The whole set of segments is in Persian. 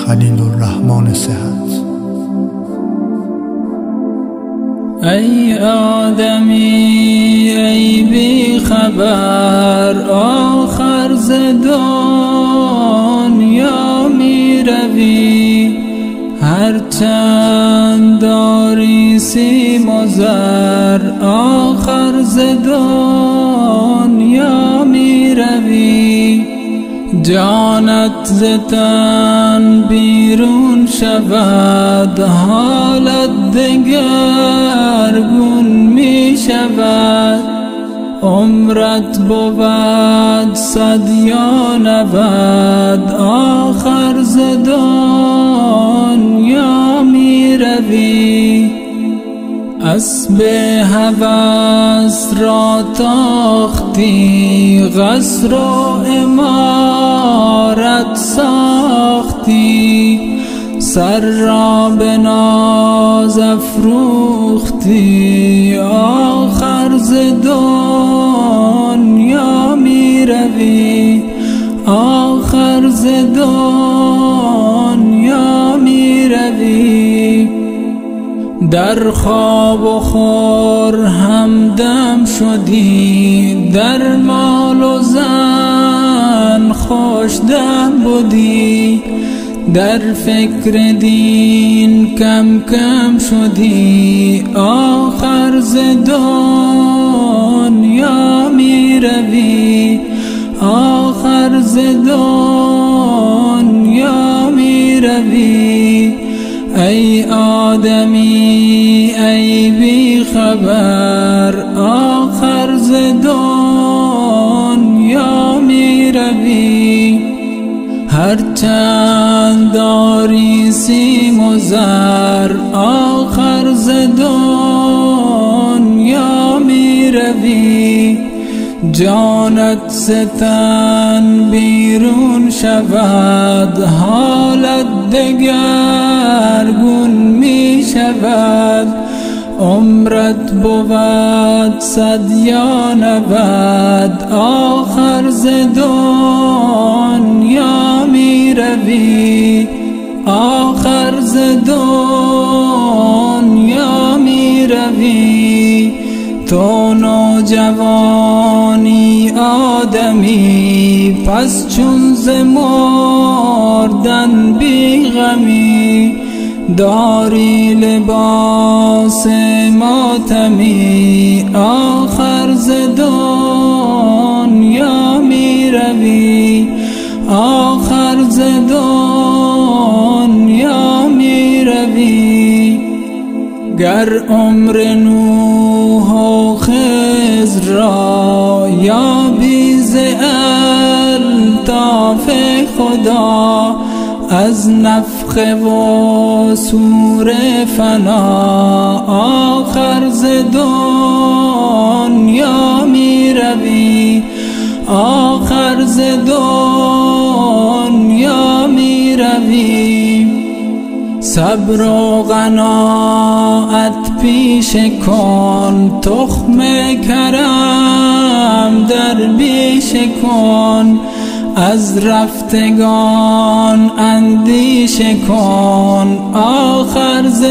خلیل الرحمن صحت. ای آدمی ای بی خبر، آخر ز دنیا می روی، هرچند داری سیم و زر، آخر ز دنیا می روی. جانت ز تن بیرون شود، حالت دگرگون می شود. عمرت بود 100 یا 90، آخر ز دنیا می روی. اسب هوس را تاختی، قصر و عمارت ساختی، سر را به ناز افروختی، آخر ز دنیا می روی، آخر ز دنیا می روی. در خواب و خور همدم شدی، در مال و زن خوش دم بودی، در فکر دین کم کم شدی، آخر ز دنیا می روی، آخر ز دنیا می روی. ای آدمی ای بی خبر، آخر ز دنیا می روی، هرچند داری سیم و زر، آخر ز دنیا می روی. جانت ز تن بیرون شود، حالت دگرگون می شود. عمرت بود 100 یا 90، آخر ز دنیا می روی، آخر ز دنیا می روی. تو نوجوانی آدمی، پس چون ز مردن بی غمی، داری لباس ماتمی، آخر ز دنیا می روی، آخر ز دنیا می روی. گر عمر نوح و خضر را یابی ز الطاف خدا، از نفخه و صور فنا، آخر ز دنیا می روی، آخر ز دنیا می روی. صبر و قناعت پیشه کن، تخم کرم در بیشه کن، از رفتگان اندیشه کن، آخر ز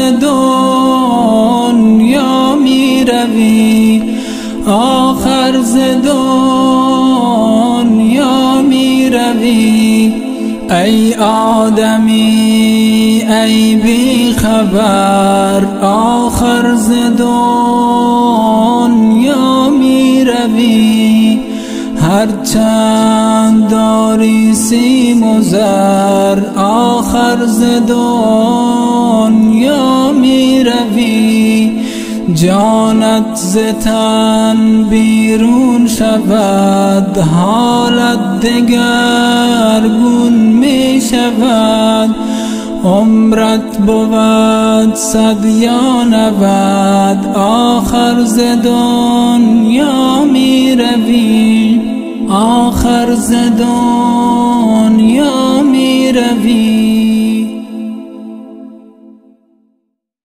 دنیا می روی، آخر ز دنیا می روی. ای آدمی ای بی خبر، آخر ز دنیا می روی، هرچند داری سیم و زر، آخر ز دنیا می روی. جانت ز تن بیرون شود، حالت دگرگون می شود. عمرت بود 100 یا 90، آخر ز دنیا می روی، آخر ز دنیا می روی.